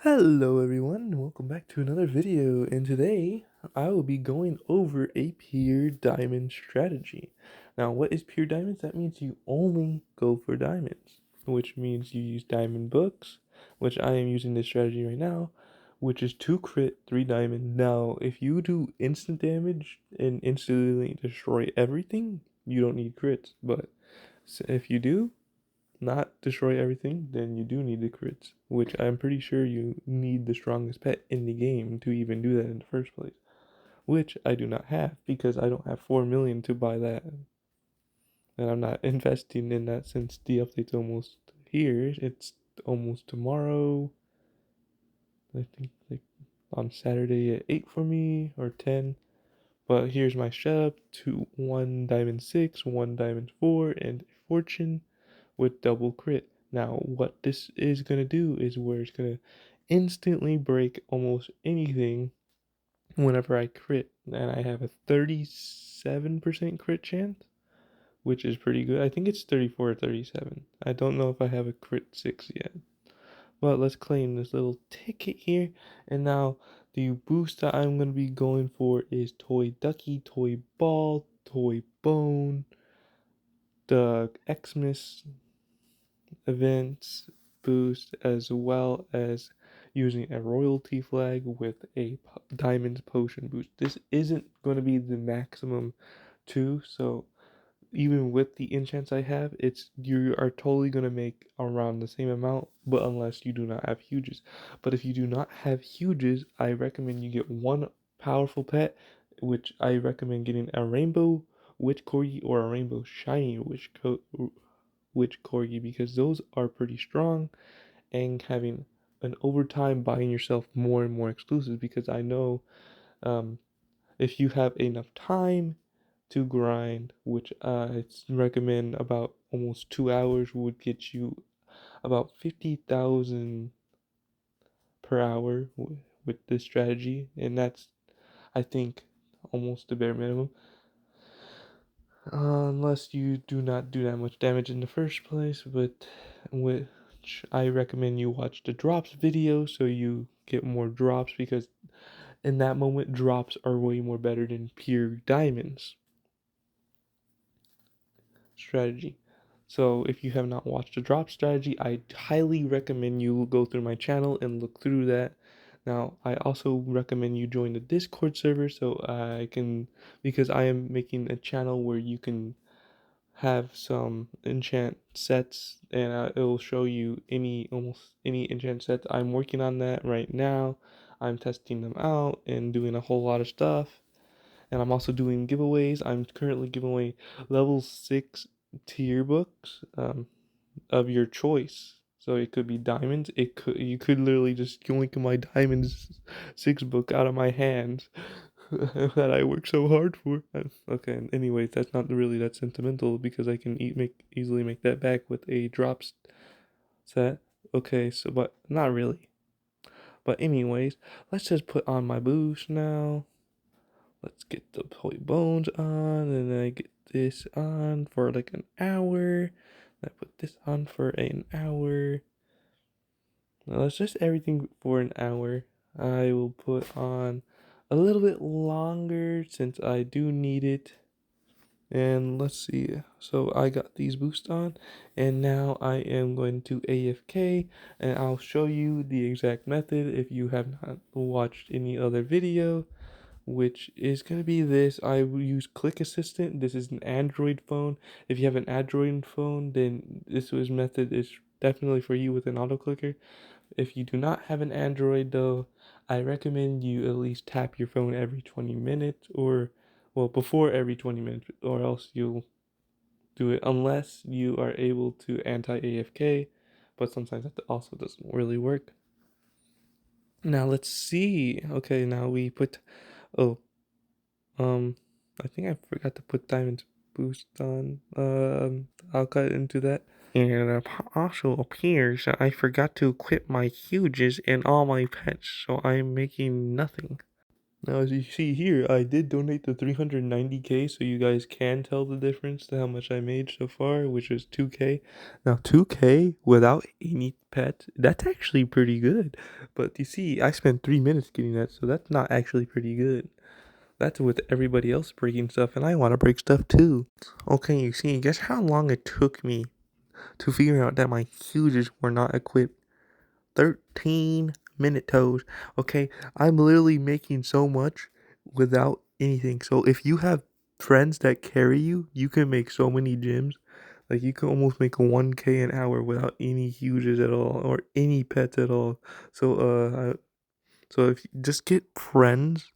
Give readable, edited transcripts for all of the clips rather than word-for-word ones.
Hello everyone, welcome back to another video, and today I will be going over a pure diamond strategy. Now, what is pure diamonds? That means you only go for diamonds, which means you use diamond books, which I am using this strategy right now, which is 2 crit, 3 diamond. Now, if you do instant damage and instantly destroy everything, you don't need crits, but if you do, not destroy everything, then you do need the crits, which I'm pretty sure you need the strongest pet in the game to even do that in the first place, which I do not have because I don't have 4 million to buy that, and I'm not investing in that since the update's almost here. It's almost tomorrow. I think like on Saturday at 8 for me or 10. But here's my setup: 1 diamond 6, 1 diamond 4, and a fortune with double crit. Now, what this is going to do is where it's going to instantly break almost anything whenever I crit. And I have a 37% crit chance, which is pretty good. I think it's 34 or 37. I don't know if I have a crit 6 yet. But let's claim this little ticket here. And now the boost that I'm going to be going for is Toy Ducky, Toy Ball, Toy Bone, the Xmas events boost, as well as using a royalty flag with a diamond potion boost. This isn't going to be the maximum too, so even with the enchants I have, it's you are totally gonna make around the same amount, but unless you do not have huges. But if you do not have huges, I recommend you get one powerful pet, which I recommend getting a rainbow witch corgi or a rainbow shiny witch corgi, because those are pretty strong, and having an overtime buying yourself more and more exclusives, because I know um if you have enough time to grind, which I recommend about almost 2 hours, would get you about 50,000 per hour with this strategy, and that's, I think, almost the bare minimum. Unless you do not do that much damage in the first place, but which I recommend you watch the drops video so you get more drops, because in that moment drops are way more better than pure diamonds strategy. So if you have not watched the drop strategy, I highly recommend you go through my channel and look through that. Now, I also recommend you join the Discord server so I can, because I am making a channel where you can have some enchant sets, and it will show you almost any enchant sets. I'm working on that right now. I'm testing them out and doing a whole lot of stuff, and I'm also doing giveaways. I'm currently giving away level 6 tier books of your choice. So it could be diamonds. You could literally just yoink my diamonds 6 book out of my hands that I work so hard for. Okay, anyways, that's not really that sentimental because I can easily make that back with a drops set. Okay, so but not really. But anyways, let's just put on my boost now. Let's get the toy bones on, and then I get this on for like an hour. I put this on for an hour. Now that's just everything for an hour. I will put on a little bit longer since I do need it. And let's see. So I got these boosts on, and now I am going to AFK, and I'll show you the exact method if you have not watched any other video, which is going to be this. I will use Click Assistant. This is an Android phone. If you have an Android phone, then method is definitely for you with an auto clicker. If you do not have an Android though, I recommend you at least tap your phone every 20 minutes, or well, before every 20 minutes, or else you'll do it unless you are able to anti-AFK, but sometimes that also doesn't really work. Now let's see. Okay, now we put, oh, Um, I think I forgot to put Diamond's boost on. I'll cut into that. And it also appears that I forgot to equip my huges in all my pets, so I'm making nothing. Now, as you see here, I did donate the 390K, so you guys can tell the difference to how much I made so far, which is 2K. Now, 2K without any pets, that's actually pretty good. But you see, I spent 3 minutes getting that, so that's not actually pretty good. That's with everybody else breaking stuff, and I want to break stuff too. Okay, you see, guess how long it took me to figure out that my huges were not equipped? 13 minute toes. Okay, I'm literally making so much without anything. So if you have friends that carry you, you can make so many gyms. Like you can almost make 1K an hour without any huges at all or any pets at all. So so if you just get friends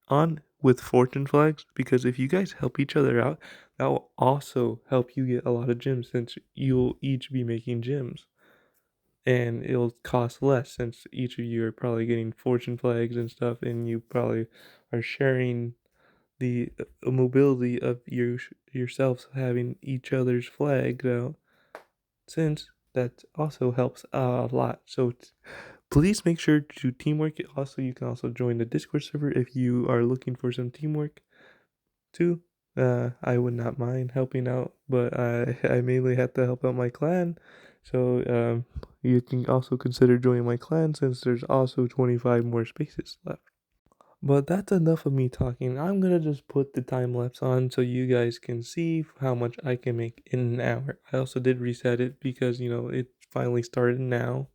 on with fortune flags, because if you guys help each other out, that will also help you get a lot of gyms since you'll each be making gyms and it'll cost less since each of you are probably getting fortune flags and stuff, and you probably are sharing the mobility of yourselves having each other's flags out, since that also helps a lot. So please make sure to teamwork. Also, you can also join the Discord server if you are looking for some teamwork too. I would not mind helping out, but I mainly have to help out my clan. So you can also consider joining my clan since there's also 25 more spaces left. But that's enough of me talking. I'm gonna just put the time lapse on so you guys can see how much I can make in an hour. I also did reset it because it finally started now.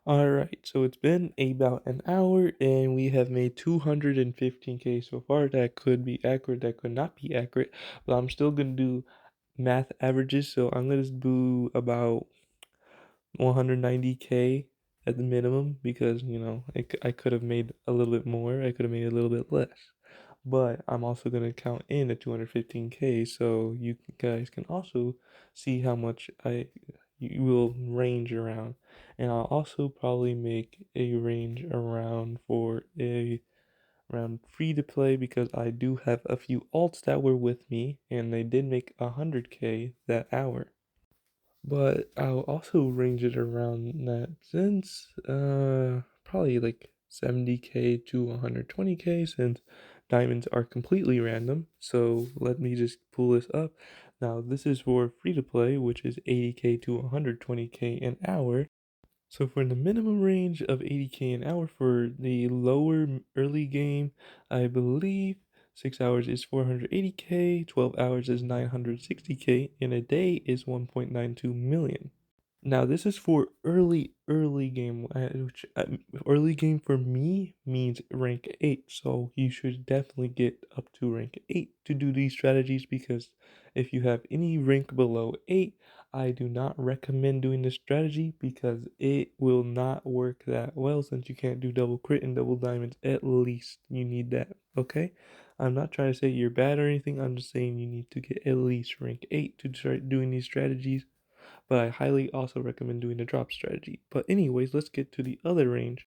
Alright, so it's been about an hour and we have made 215K so far. That could be accurate, that could not be accurate, but I'm still gonna do math averages, so I'm gonna do about 190K at the minimum because I could have made a little bit more, I could have made a little bit less. But I'm also going to count in the 215K so you guys can also see how much you will range around. And I'll also probably make a range around for a around free to play because I do have a few alts that were with me and they did make 100K that hour. But I'll also range it around that since probably like 70K to 120K since diamonds are completely random. So let me just pull this up. Now this is for free to play, which is 80K to 120K an hour. So for the minimum range of 80K an hour for the lower early game, I believe 6 hours is 480K, 12 hours is 960K, and a day is 1.92 million. Now this is for early game, which early game for me means rank 8. So you should definitely get up to rank 8 to do these strategies because if you have any rank below 8, I do not recommend doing this strategy because it will not work that well since you can't do double crit and double diamonds. At least you need that, okay? I'm not trying to say you're bad or anything. I'm just saying you need to get at least rank 8 to start doing these strategies, but I highly also recommend doing the drop strategy. But anyways, let's get to the other range,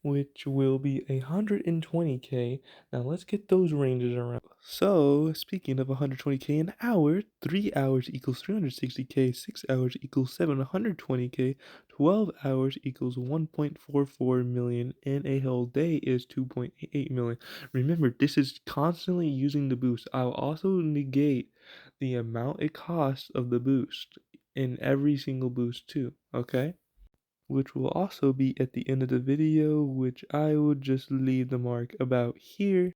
which will be 120K. Now let's get those ranges around. So speaking of 120K an hour, 3 hours equals 360K, 6 hours equals 720K, 12 hours equals 1.44 million, and a whole day is 2.88 million. Remember, this is constantly using the boost. I'll also negate the amount it costs of the boost in every single boost too, okay? which will also be at the end of the video, which I will just leave the mark about here.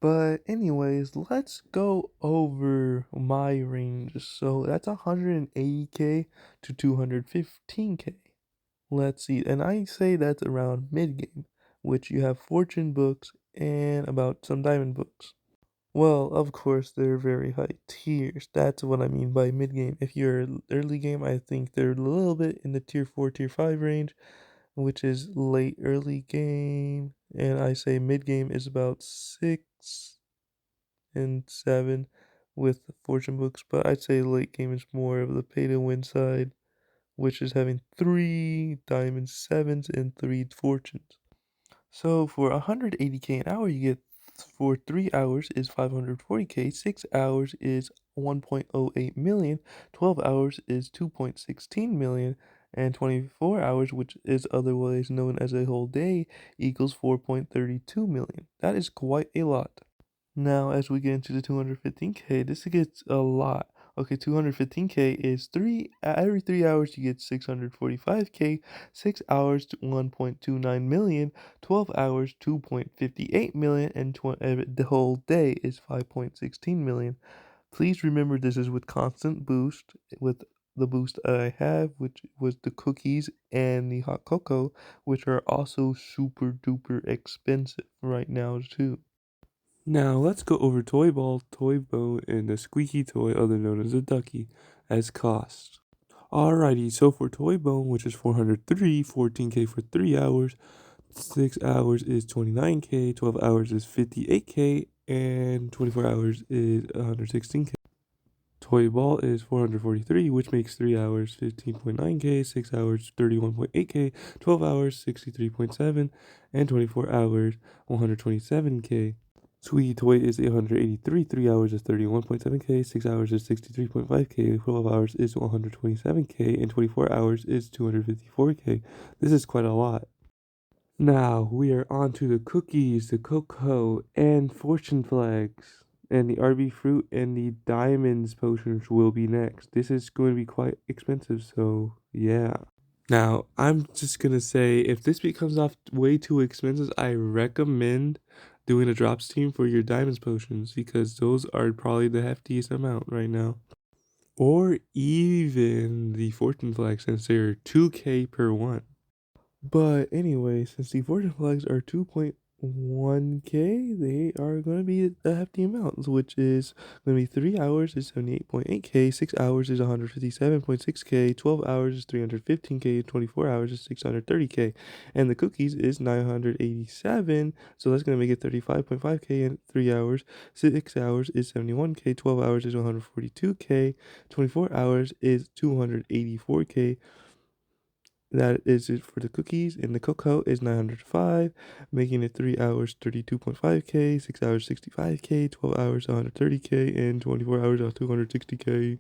But anyways, let's go over my range. So that's 180k to 215k. Let's see, and I say that's around mid game, which you have fortune books and about some diamond books. Well, of course, they're very high tiers. That's what I mean by mid game. If you're early game, I think they're a little bit in the tier 4, tier 5 range, which is late early game. And I say mid game is about 6 and 7 with fortune books, but I'd say late game is more of the pay to win side, which is having 3 diamond 7s and 3 fortunes. So for 180k an hour, you get for 3 hours is 540k, 6 hours is 1.08 million, 12 hours is 2.16 million, and 24 hours, which is otherwise known as a whole day, equals 4.32 million. That is quite a lot. Now, as we get into the 215k, this gets a lot. Okay, 215k is every 3 hours you get 645k, 6 hours to 1.29 million, 12 hours 2.58 million, and the whole day is 5.16 million. Please remember this is with constant boost, with the boost I have, which was the cookies and the hot cocoa, which are also super duper expensive right now too. Now let's go over Toy Ball, Toy Bone, and the Squeaky Toy, other known as a Ducky, as cost. Alrighty, so for Toy Bone, which is 403, 14k for 3 hours, 6 hours is 29k, 12 hours is 58k, and 24 hours is 116k. Toy Ball is 443, which makes 3 hours 15.9k, 6 hours 31.8k, 12 hours 63.7, and 24 hours 127k. Sweet Toy is 883, 3 hours is 31.7k, 6 hours is 63.5k, 12 hours is 127k, and 24 hours is 254k. This is quite a lot. Now we are on to the cookies, the cocoa, and fortune flags. And the RB fruit and the diamonds potions will be next. This is going to be quite expensive, so yeah. Now, I'm just gonna say, if this becomes off way too expensive, I recommend doing a drops team for your diamonds potions because those are probably the heftiest amount right now. Or even the fortune flags since they're 2k per one. But anyway, since the fortune flags are 2.1k, they are going to be a hefty amount, which is going to be 3 hours is 78.8k, 6 hours is 157.6k, 12 hours is 315k, 24 hours is 630k, and the cookies is 987, so that's going to make it 35.5k in 3 hours, 6 hours is 71k, 12 hours is 142k, 24 hours is 284k. That is it for the cookies, and the cocoa is 905, making it 3 hours 32.5k, 6 hours 65k, 12 hours 130k, and 24 hours 260k.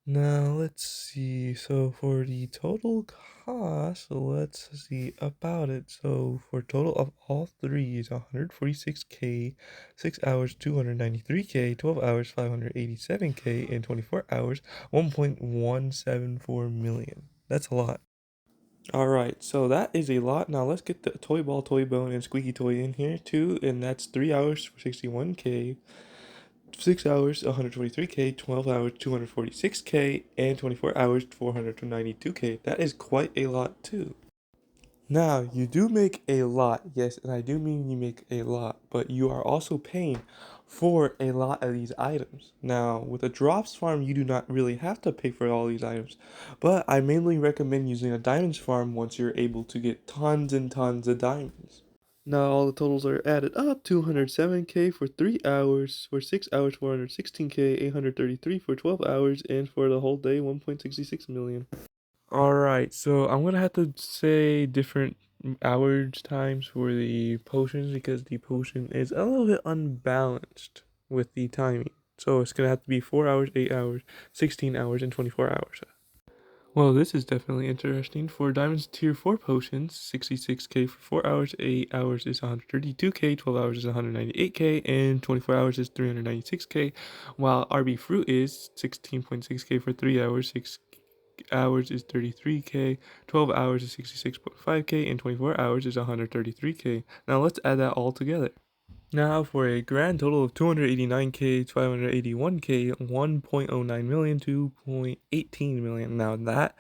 Now let's see. So for the total cost, let's see about it. So for total of all three is 146k, 6 hours 293k, 12 hours 587k, and 24 hours 1.174 million. That's a lot. Alright, so that is a lot. Now let's get the Toy Ball, Toy Bone, and Squeaky Toy in here too, and that's 3 hours for 61k, 6 hours 123k, 12 hours 246k, and 24 hours 492k. That is quite a lot too. Now, you do make a lot, yes, and I do mean you make a lot, but you are also paying for a lot of these items. Now, with a drops farm, you do not really have to pay for all these items, but I mainly recommend using a diamonds farm once you're able to get tons and tons of diamonds. Now all the totals are added up, 207k for 3 hours, for 6 hours 416k, 833 for 12 hours, and for the whole day 1.66 million. Alright, so I'm gonna have to say different hours times for the potions because the potion is a little bit unbalanced with the timing. So it's gonna have to be 4 hours, 8 hours, 16 hours, and 24 hours. Well, this is definitely interesting. For Diamonds Tier 4 potions, 66k for 4 hours, 8 hours is 132k, 12 hours is 198k, and 24 hours is 396k, while RB Fruit is 16.6k for 3 hours, 6 hours is 33k, 12 hours is 66.5k, and 24 hours is 133k. Now let's add that all together. Now for a grand total of 289k, 581k, 1.09 million, 2.18 million. Now that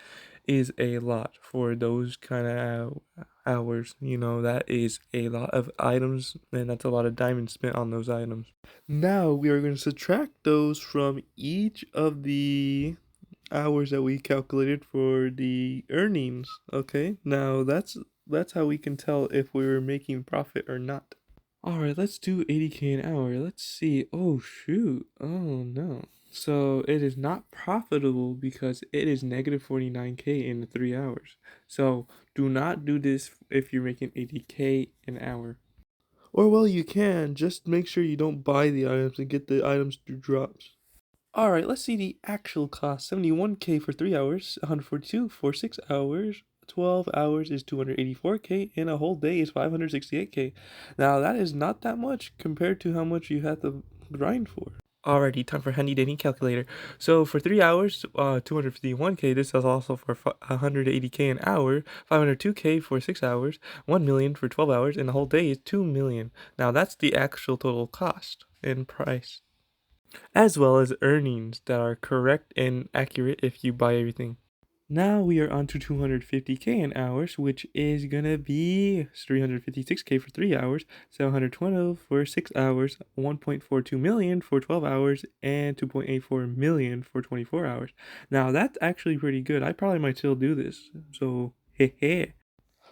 is a lot for those kind of hours. You know, that is a lot of items, and that's a lot of diamonds spent on those items. Now we are going to subtract those from each of the hours that we calculated for the earnings. Okay, now that's how we can tell if we were making profit or not. All right, let's do 80k an hour. Let's see. Oh shoot. Oh no. So it is not profitable because it is negative 49k in 3 hours. So do not do this if you're making 80k an hour. Or well, you can, just make sure you don't buy the items and get the items through drops. All right, let's see the actual cost. 71k for 3 hours, 142 for 6 hours, 12 hours is 284k, and a whole day is 568k. Now, that is not that much compared to how much you have to grind for. Alrighty, time for handy dandy calculator. So for 3 hours, 251k. This is also for 180k an hour, 502k for 6 hours, 1 million for 12 hours, and the whole day is 2 million. Now that's the actual total cost and price, as well as earnings that are correct and accurate if you buy everything. Now we are on to 250k an hour, which is gonna be 356k for 3 hours, 720 for 6 hours, 1.42 million for 12 hours, and 2.84 million for 24 hours. Now that's actually pretty good. I probably might still do this. So, heh.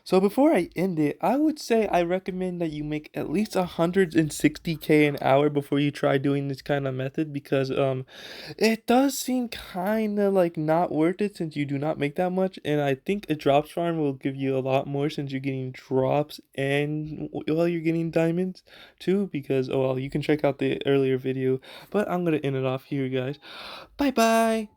So before I end it, I would say I recommend that you make at least 160k an hour before you try doing this kind of method, because it does seem kind of like not worth it since you do not make that much, and I think a drops farm will give you a lot more since you're getting drops and while you're getting diamonds too, because oh well, you can check out the earlier video, but I'm gonna end it off here, guys. Bye bye.